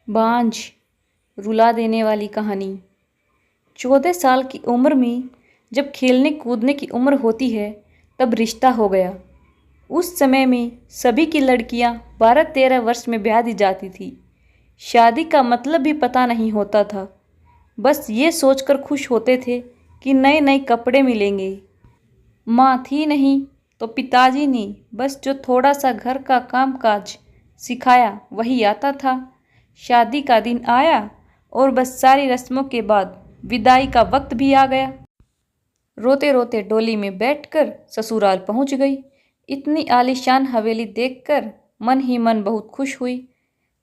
बांझ रुला देने वाली कहानी। 14 साल की उम्र में जब खेलने कूदने की उम्र होती है तब रिश्ता हो गया। उस समय में सभी की लड़कियां 12-13 वर्ष में ब्याह दी जाती थी। शादी का मतलब भी पता नहीं होता था। बस ये सोचकर खुश होते थे कि नए नए कपड़े मिलेंगे। माँ थी नहीं तो पिताजी ने बस जो थोड़ा सा घर का काम काज सिखाया वही आता था। शादी का दिन आया और बस सारी रस्मों के बाद विदाई का वक्त भी आ गया। रोते रोते डोली में बैठकर ससुराल पहुंच गई। इतनी आलीशान हवेली देखकर मन ही मन बहुत खुश हुई।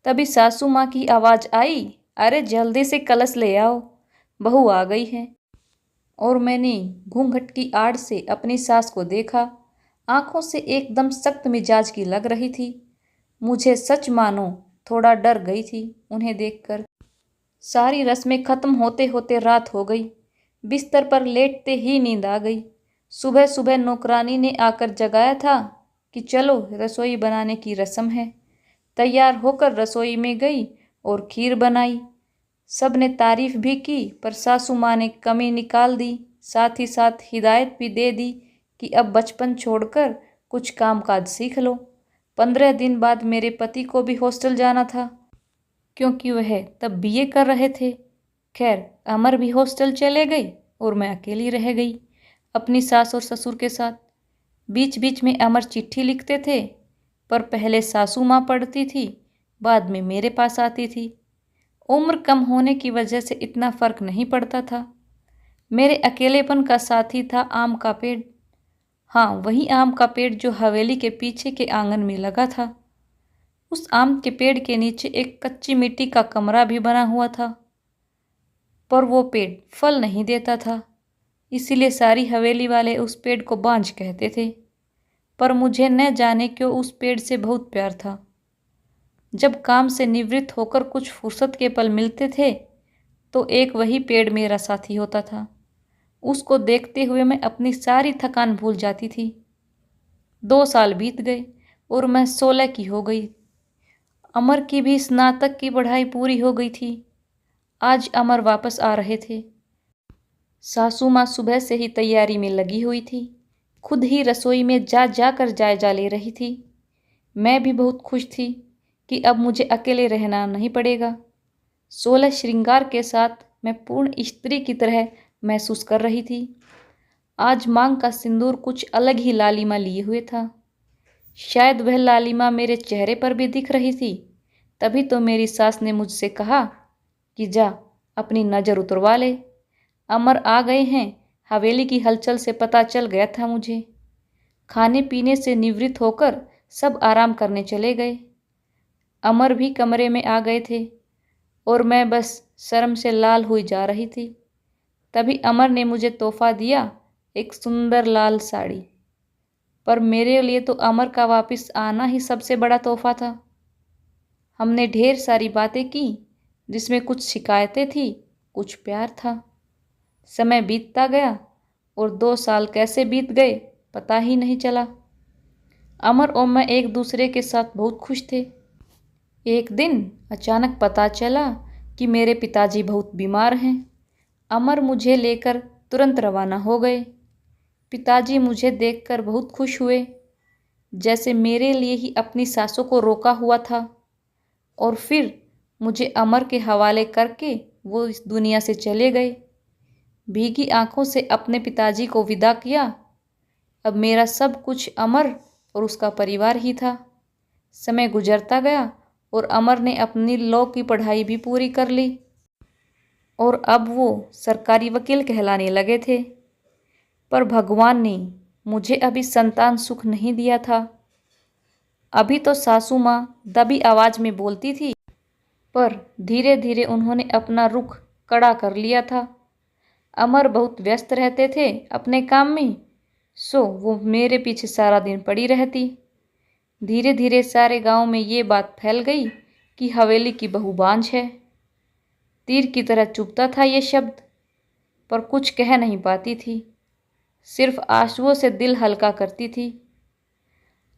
तभी सासू माँ की आवाज़ आई, अरे जल्दी से कलश ले आओ, बहू आ गई है। और मैंने घूंघट की आड़ से अपनी सास को देखा। आंखों से एकदम सख्त मिजाज की लग रही थी। मुझे सच मानो थोड़ा डर गई थी उन्हें देखकर। सारी रस्में खत्म होते होते रात हो गई। बिस्तर पर लेटते ही नींद आ गई। सुबह सुबह नौकरानी ने आकर जगाया था कि चलो रसोई बनाने की रस्म है। तैयार होकर रसोई में गई और खीर बनाई। सब ने तारीफ भी की पर सासू माँ ने कमी निकाल दी। साथ ही साथ हिदायत भी दे दी कि अब बचपन छोड़कर कुछ कामकाज सीख लो। 15 दिन बाद मेरे पति को भी हॉस्टल जाना था क्योंकि वह तब बीए कर रहे थे। खैर अमर भी हॉस्टल चले गए और मैं अकेली रह गई अपनी सास और ससुर के साथ। बीच बीच में अमर चिट्ठी लिखते थे पर पहले सासू माँ पढ़ती थी, बाद में मेरे पास आती थी। उम्र कम होने की वजह से इतना फर्क नहीं पड़ता था। मेरे अकेलेपन का साथी था आम का पेड़। हाँ, वही आम का पेड़ जो हवेली के पीछे के आंगन में लगा था। उस आम के पेड़ के नीचे एक कच्ची मिट्टी का कमरा भी बना हुआ था, पर वो पेड़ फल नहीं देता था, इसीलिए सारी हवेली वाले उस पेड़ को बांझ कहते थे। पर मुझे न जाने क्यों उस पेड़ से बहुत प्यार था। जब काम से निवृत्त होकर कुछ फुर्सत के पल मिलते थे तो एक वही पेड़ मेरा साथी होता था। उसको देखते हुए मैं अपनी सारी थकान भूल जाती थी। 2 साल बीत गए और मैं 16 की हो गई। अमर की भी स्नातक की पढ़ाई पूरी हो गई थी। आज अमर वापस आ रहे थे। सासू माँ सुबह से ही तैयारी में लगी हुई थी। खुद ही रसोई में जा जाकर जायजा ले रही थी। मैं भी बहुत खुश थी कि अब मुझे अकेले रहना नहीं पड़ेगा। 16 श्रृंगार के साथ मैं पूर्ण स्त्री की तरह महसूस कर रही थी। आज मांग का सिंदूर कुछ अलग ही लालिमा लिए हुए था। शायद वह लालिमा मेरे चेहरे पर भी दिख रही थी। तभी तो मेरी सास ने मुझसे कहा कि जा अपनी नज़र उतरवा ले, अमर आ गए हैं। हवेली की हलचल से पता चल गया था मुझे। खाने पीने से निवृत्त होकर सब आराम करने चले गए। अमर भी कमरे में आ गए थे और मैं बस शर्म से लाल हुई जा रही थी। तभी अमर ने मुझे तोहफा दिया, एक सुंदर लाल साड़ी। पर मेरे लिए तो अमर का वापस आना ही सबसे बड़ा तोहफा था। हमने ढेर सारी बातें की जिसमें कुछ शिकायतें थी, कुछ प्यार था। समय बीतता गया और 2 साल कैसे बीत गए पता ही नहीं चला। अमर और मैं एक दूसरे के साथ बहुत खुश थे। एक दिन अचानक पता चला कि मेरे पिताजी बहुत बीमार हैं। अमर मुझे लेकर तुरंत रवाना हो गए। पिताजी मुझे देखकर बहुत खुश हुए, जैसे मेरे लिए ही अपनी सासों को रोका हुआ था। और फिर मुझे अमर के हवाले करके वो इस दुनिया से चले गए। भीगी आंखों से अपने पिताजी को विदा किया। अब मेरा सब कुछ अमर और उसका परिवार ही था। समय गुजरता गया और अमर ने अपनी लॉ की पढ़ाई भी पूरी कर ली और अब वो सरकारी वकील कहलाने लगे थे। पर भगवान ने मुझे अभी संतान सुख नहीं दिया था। अभी तो सासू माँ दबी आवाज़ में बोलती थी, पर धीरे धीरे उन्होंने अपना रुख कड़ा कर लिया था। अमर बहुत व्यस्त रहते थे अपने काम में, सो वो मेरे पीछे सारा दिन पड़ी रहती। धीरे धीरे सारे गांव में ये बात फैल गई कि हवेली की बहू बांझ है। तीर की तरह चुभता था ये शब्द, पर कुछ कह नहीं पाती थी, सिर्फ आंसुओं से दिल हल्का करती थी।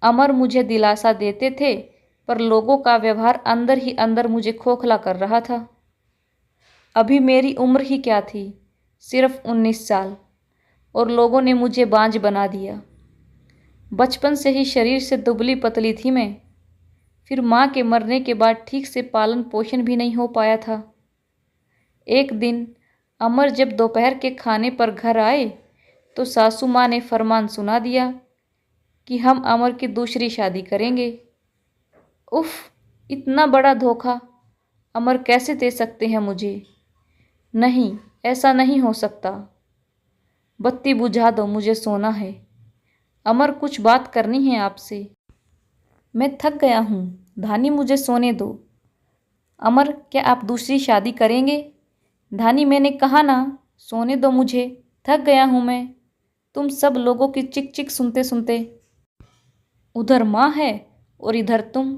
अमर मुझे दिलासा देते थे पर लोगों का व्यवहार अंदर ही अंदर मुझे खोखला कर रहा था। अभी मेरी उम्र ही क्या थी, सिर्फ 19 साल, और लोगों ने मुझे बांझ बना दिया। बचपन से ही शरीर से दुबली पतली थी मैं। फिर माँ के मरने के बाद ठीक से पालन पोषण भी नहीं हो पाया था। एक दिन अमर जब दोपहर के खाने पर घर आए तो सासू माँ ने फरमान सुना दिया कि हम अमर की दूसरी शादी करेंगे। उफ, इतना बड़ा धोखा अमर कैसे दे सकते हैं मुझे? नहीं, ऐसा नहीं हो सकता। बत्ती बुझा दो, मुझे सोना है। अमर, कुछ बात करनी है आपसे। मैं थक गया हूँ, धानी मुझे सोने दो। अमर, क्या आप दूसरी शादी करेंगे? धानी, मैंने कहा ना, सोने दो मुझे, थक गया हूँ मैं। तुम सब लोगों की चिक चिक सुनते सुनते। उधर माँ है और इधर तुम।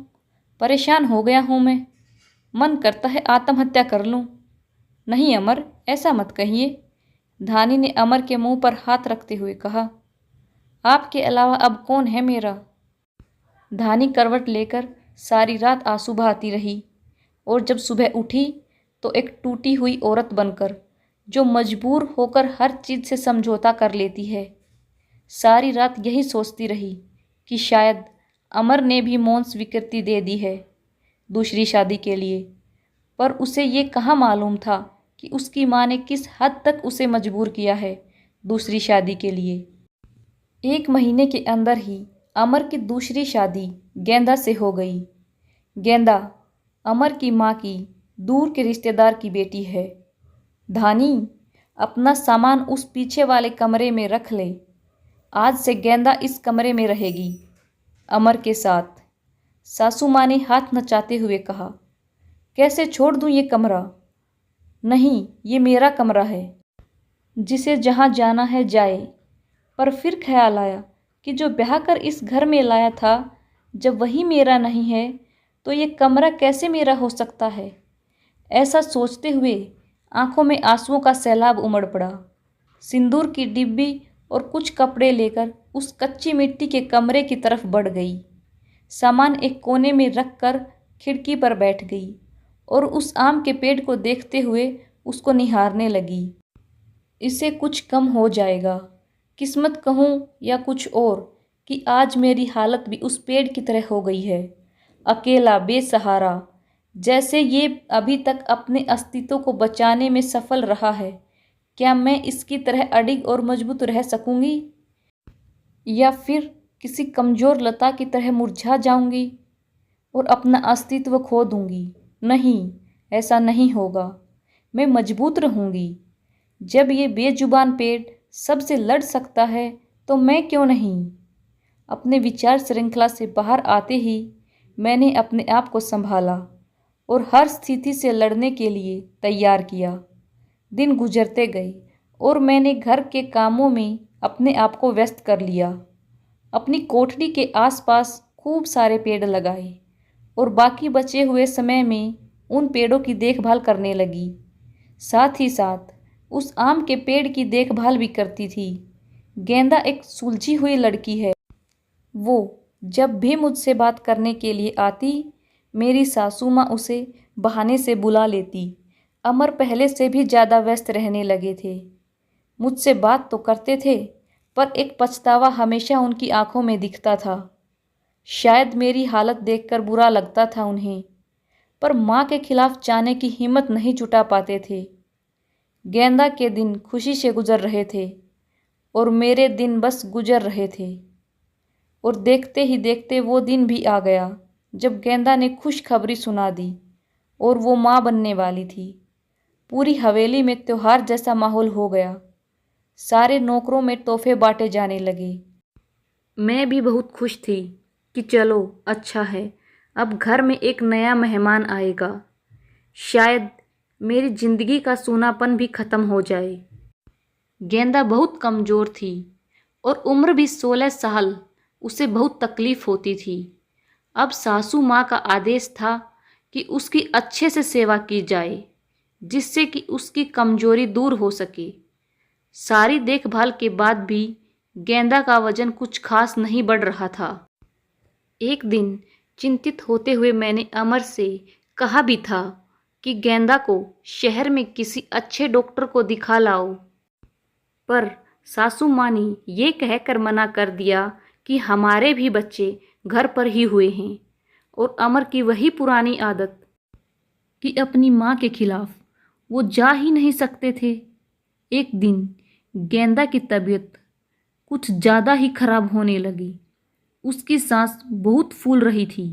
परेशान हो गया हूँ मैं, मन करता है आत्महत्या कर लूँ। नहीं अमर, ऐसा मत कहिए। धानी ने अमर के मुंह पर हाथ रखते हुए कहा। आपके अलावा अब कौन है मेरा? धानी करवट लेकर सारी रात आंसू बहाती रही और जब सुबह उठी तो एक टूटी हुई औरत बनकर, जो मजबूर होकर हर चीज़ से समझौता कर लेती है। सारी रात यही सोचती रही कि शायद अमर ने भी मौन स्वीकृति दे दी है दूसरी शादी के लिए, पर उसे ये कहाँ मालूम था कि उसकी माँ ने किस हद तक उसे मजबूर किया है दूसरी शादी के लिए। 1 महीने के अंदर ही अमर की दूसरी शादी गेंदा से हो गई। गेंदा अमर की माँ की दूर के रिश्तेदार की बेटी है। धानी, अपना सामान उस पीछे वाले कमरे में रख ले। आज से गेंदा इस कमरे में रहेगी, अमर के साथ। सासू माँ ने हाथ नचाते हुए कहा। कैसे छोड़ दूँ ये कमरा? नहीं, ये मेरा कमरा है, जिसे जहाँ जाना है जाए। पर फिर ख्याल आया कि जो ब्याह कर इस घर में लाया था, जब वही मेरा नहीं है तो ये कमरा कैसे मेरा हो सकता है? ऐसा सोचते हुए आंखों में आंसुओं का सैलाब उमड़ पड़ा। सिंदूर की डिब्बी और कुछ कपड़े लेकर उस कच्ची मिट्टी के कमरे की तरफ बढ़ गई। सामान एक कोने में रख कर खिड़की पर बैठ गई और उस आम के पेड़ को देखते हुए उसको निहारने लगी। इसे कुछ कम हो जाएगा, किस्मत कहूँ या कुछ और, कि आज मेरी हालत भी उस पेड़ की तरह हो गई है, अकेला, बेसहारा। जैसे ये अभी तक अपने अस्तित्व को बचाने में सफल रहा है, क्या मैं इसकी तरह अडिग और मजबूत रह सकूंगी? या फिर किसी कमज़ोर लता की तरह मुरझा जाऊंगी और अपना अस्तित्व खो दूंगी? नहीं, ऐसा नहीं होगा। मैं मजबूत रहूंगी। जब ये बेजुबान पेड़ सबसे लड़ सकता है तो मैं क्यों नहीं? अपने विचार श्रृंखला से बाहर आते ही मैंने अपने आप को संभाला और हर स्थिति से लड़ने के लिए तैयार किया। दिन गुजरते गए और मैंने घर के कामों में अपने आप को व्यस्त कर लिया। अपनी कोठरी के आसपास खूब सारे पेड़ लगाए और बाकी बचे हुए समय में उन पेड़ों की देखभाल करने लगी। साथ ही साथ उस आम के पेड़ की देखभाल भी करती थी। गेंदा एक सुलझी हुई लड़की है। वो जब भी मुझसे बात करने के लिए आती, मेरी सासू माँ उसे बहाने से बुला लेती। अमर पहले से भी ज़्यादा व्यस्त रहने लगे थे। मुझसे बात तो करते थे, पर एक पछतावा हमेशा उनकी आंखों में दिखता था। शायद मेरी हालत देखकर बुरा लगता था उन्हें, पर माँ के खिलाफ जाने की हिम्मत नहीं जुटा पाते थे। गेंदा के दिन खुशी से गुजर रहे थे और मेरे दिन बस गुजर रहे थे। और देखते ही देखते वो दिन भी आ गया जब गेंदा ने खुशखबरी सुना दी और वो माँ बनने वाली थी। पूरी हवेली में त्योहार जैसा माहौल हो गया। सारे नौकरों में तोहफे बांटे जाने लगे। मैं भी बहुत खुश थी कि चलो अच्छा है, अब घर में एक नया मेहमान आएगा। शायद मेरी जिंदगी का सूनापन भी खत्म हो जाए। गेंदा बहुत कमज़ोर थी और उम्र भी 16 साल। उसे बहुत तकलीफ़ होती थी। अब सासू माँ का आदेश था कि उसकी अच्छे से सेवा की जाए, जिससे कि उसकी कमज़ोरी दूर हो सके। सारी देखभाल के बाद भी गेंदा का वजन कुछ खास नहीं बढ़ रहा था। एक दिन चिंतित होते हुए मैंने अमर से कहा भी था कि गेंदा को शहर में किसी अच्छे डॉक्टर को दिखा लाओ, पर सासू माँ ने ये कहकर मना कर दिया कि हमारे भी बच्चे घर पर ही हुए हैं। और अमर की वही पुरानी आदत कि अपनी माँ के खिलाफ वो जा ही नहीं सकते थे। एक दिन गेंदा की तबीयत कुछ ज़्यादा ही खराब होने लगी। उसकी सांस बहुत फूल रही थी।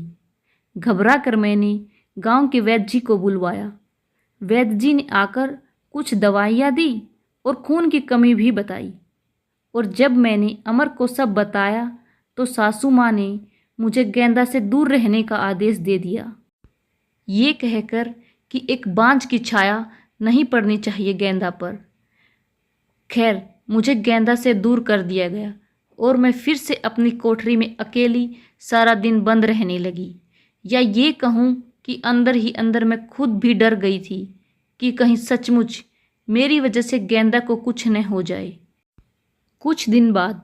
घबरा कर मैंने गांव के वैद्य जी को बुलवाया। वैद्य जी ने आकर कुछ दवाइयाँ दी और खून की कमी भी बताई। और जब मैंने अमर को सब बताया तो सासू माँ ने मुझे गेंदा से दूर रहने का आदेश दे दिया, ये कहकर कि एक बांझ की छाया नहीं पड़नी चाहिए गेंदा पर। खैर, मुझे गेंदा से दूर कर दिया गया और मैं फिर से अपनी कोठरी में अकेली सारा दिन बंद रहने लगी। या ये कहूँ कि अंदर ही अंदर मैं खुद भी डर गई थी कि कहीं सचमुच मेरी वजह से गेंदा को कुछ न हो जाए। कुछ दिन बाद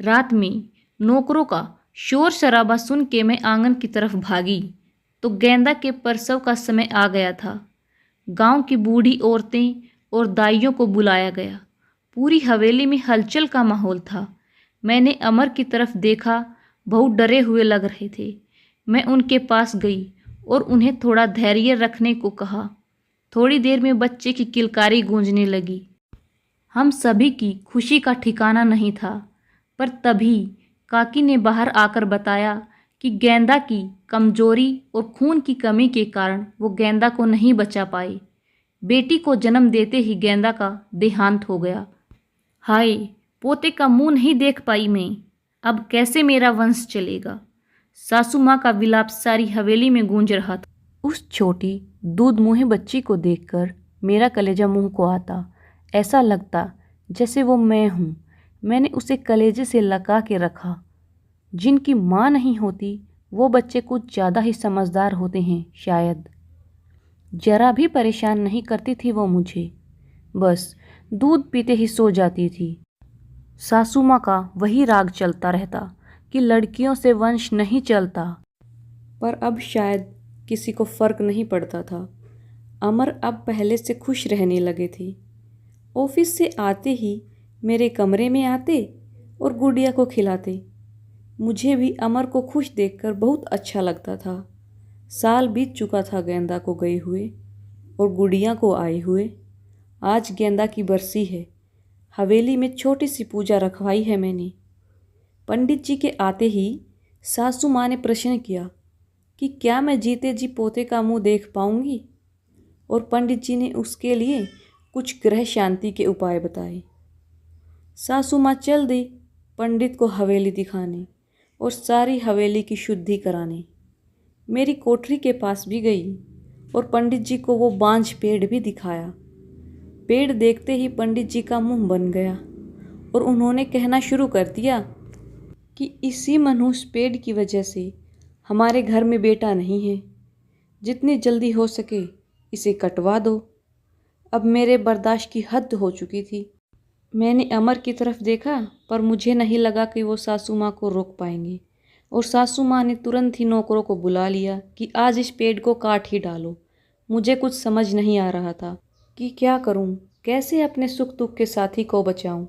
रात में नौकरों का शोर शराबा सुन के मैं आंगन की तरफ भागी तो गेंदा के प्रसव का समय आ गया था। गांव की बूढ़ी औरतें और दाइयों को बुलाया गया। पूरी हवेली में हलचल का माहौल था। मैंने अमर की तरफ देखा, बहुत डरे हुए लग रहे थे। मैं उनके पास गई और उन्हें थोड़ा धैर्य रखने को कहा। थोड़ी देर में बच्चे की किलकारी गूंजने लगी। हम सभी की खुशी का ठिकाना नहीं था। पर तभी काकी ने बाहर आकर बताया कि गेंदा की कमजोरी और खून की कमी के कारण वो गेंदा को नहीं बचा पाए। बेटी को जन्म देते ही गेंदा का देहांत हो गया। हाय, पोते का मुंह नहीं देख पाई मैं। अब कैसे मेरा वंश चलेगा। सासू माँ का विलाप सारी हवेली में गूंज रहा था। उस छोटी दूध मुँहे बच्ची को देखकर मेरा कलेजा मुंह को आता। ऐसा लगता जैसे वो मैं हूँ। मैंने उसे कलेजे से लगा के रखा। जिनकी माँ नहीं होती वो बच्चे कुछ ज़्यादा ही समझदार होते हैं शायद। जरा भी परेशान नहीं करती थी वो मुझे, बस दूध पीते ही सो जाती थी। सासू माँ का वही राग चलता रहता कि लड़कियों से वंश नहीं चलता। पर अब शायद किसी को फर्क नहीं पड़ता था। अमर अब पहले से खुश रहने लगे थे। ऑफिस से आते ही मेरे कमरे में आते और गुड़िया को खिलाते। मुझे भी अमर को खुश देखकर बहुत अच्छा लगता था। साल बीत चुका था गेंदा को गए हुए और गुड़िया को आए हुए। आज गेंदा की बरसी है। हवेली में छोटी सी पूजा रखवाई है मैंने। पंडित जी के आते ही सासू माँ ने प्रश्न किया कि क्या मैं जीते जी पोते का मुंह देख पाऊंगी, और पंडित जी ने उसके लिए कुछ ग्रह शांति के उपाय बताए। सासू माँ चल दी पंडित को हवेली दिखाने और सारी हवेली की शुद्धि कराने। मेरी कोठरी के पास भी गई और पंडित जी को वो बांझ पेड़ भी दिखाया। पेड़ देखते ही पंडित जी का मुंह बन गया और उन्होंने कहना शुरू कर दिया कि इसी मनहूस पेड़ की वजह से हमारे घर में बेटा नहीं है। जितनी जल्दी हो सके इसे कटवा दो। अब मेरे बर्दाश्त की हद हो चुकी थी। मैंने अमर की तरफ देखा पर मुझे नहीं लगा कि वो सासू माँ को रोक पाएंगे, और सासू माँ ने तुरंत ही नौकरों को बुला लिया कि आज इस पेड़ को काट ही डालो। मुझे कुछ समझ नहीं आ रहा था कि क्या करूं, कैसे अपने सुख दुख के साथी को बचाऊं।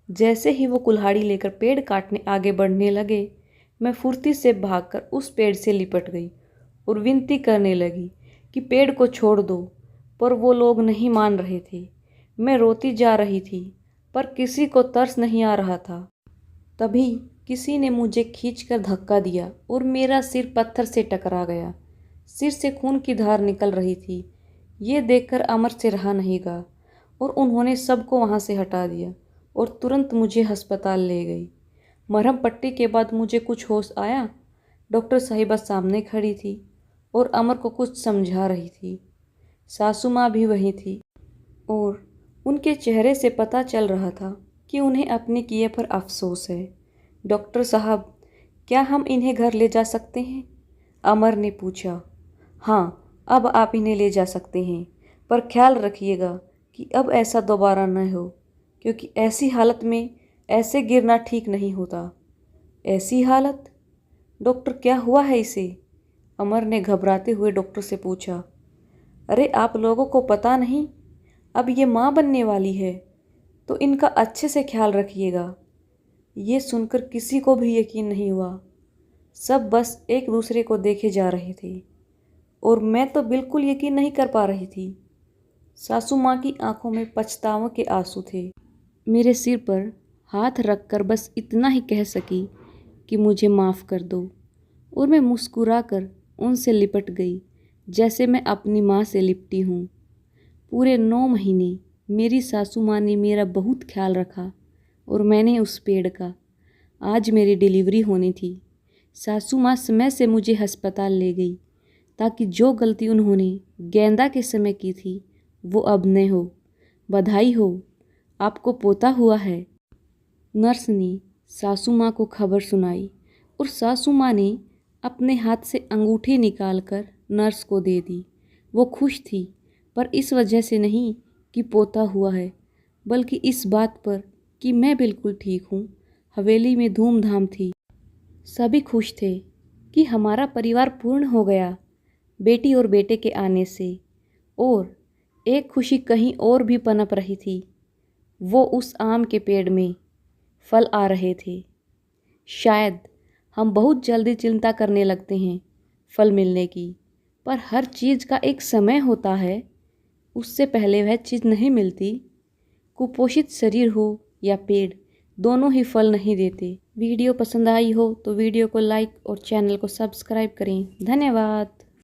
जैसे ही वो कुल्हाड़ी लेकर पेड़ काटने आगे बढ़ने लगे, मैं फुर्ती से भागकर उस पेड़ से लिपट गई और विनती करने लगी कि पेड़ को छोड़ दो। पर वो लोग नहीं मान रहे थे। मैं रोती जा रही थी पर किसी को तरस नहीं आ रहा था। तभी किसी ने मुझे खींचकर धक्का दिया और मेरा सिर पत्थर से टकरा गया। सिर से खून की धार निकल रही थी। ये देखकर अमर से रहा नहीं गया और उन्होंने सबको वहाँ से हटा दिया और तुरंत मुझे अस्पताल ले गई। मरहम पट्टी के बाद मुझे कुछ होश आया। डॉक्टर साहिबा सामने खड़ी थी और अमर को कुछ समझा रही थी। सासू माँ भी वहीं थी और उनके चेहरे से पता चल रहा था कि उन्हें अपने किए पर अफसोस है। डॉक्टर साहब, क्या हम इन्हें घर ले जा सकते हैं? अमर ने पूछा। हाँ, अब आप इन्हें ले जा सकते हैं, पर ख्याल रखिएगा कि अब ऐसा दोबारा न हो, क्योंकि ऐसी हालत में ऐसे गिरना ठीक नहीं होता। ऐसी हालत? डॉक्टर, क्या हुआ है इसे? अमर ने घबराते हुए डॉक्टर से पूछा। अरे आप लोगों को पता नहीं, अब ये माँ बनने वाली है, तो इनका अच्छे से ख्याल रखिएगा। ये सुनकर किसी को भी यकीन नहीं हुआ। सब बस एक दूसरे को देखे जा रहे थे और मैं तो बिल्कुल यकीन नहीं कर पा रही थी। सासू माँ की आंखों में पछतावे के आंसू थे। मेरे सिर पर हाथ रखकर बस इतना ही कह सकी कि मुझे माफ़ कर दो, और मैं मुस्कुराकर उनसे लिपट गई जैसे मैं अपनी माँ से लिपटी हूँ। पूरे 9 महीने मेरी सासू माँ ने मेरा बहुत ख्याल रखा और मैंने उस पेड़ का। आज मेरी डिलीवरी होनी थी। सासू माँ समय से मुझे अस्पताल ले गई ताकि जो गलती उन्होंने गेंदा के समय की थी वो अब न हो। बधाई हो, आपको पोता हुआ है। नर्स ने सासू माँ को खबर सुनाई और सासू माँ ने अपने हाथ से अंगूठी निकालकर नर्स को दे दी। वो खुश थी, पर इस वजह से नहीं कि पोता हुआ है, बल्कि इस बात पर कि मैं बिल्कुल ठीक हूँ। हवेली में धूमधाम थी। सभी खुश थे कि हमारा परिवार पूर्ण हो गया बेटी और बेटे के आने से। और एक खुशी कहीं और भी पनप रही थी। वो उस आम के पेड़ में फल आ रहे थे। शायद हम बहुत जल्दी चिंता करने लगते हैं फल मिलने की, पर हर चीज़ का एक समय होता है। उससे पहले वह चीज़ नहीं मिलती। कुपोषित शरीर हो या पेड़, दोनों ही फल नहीं देते। वीडियो पसंद आई हो तो वीडियो को लाइक और चैनल को सब्सक्राइब करें। धन्यवाद।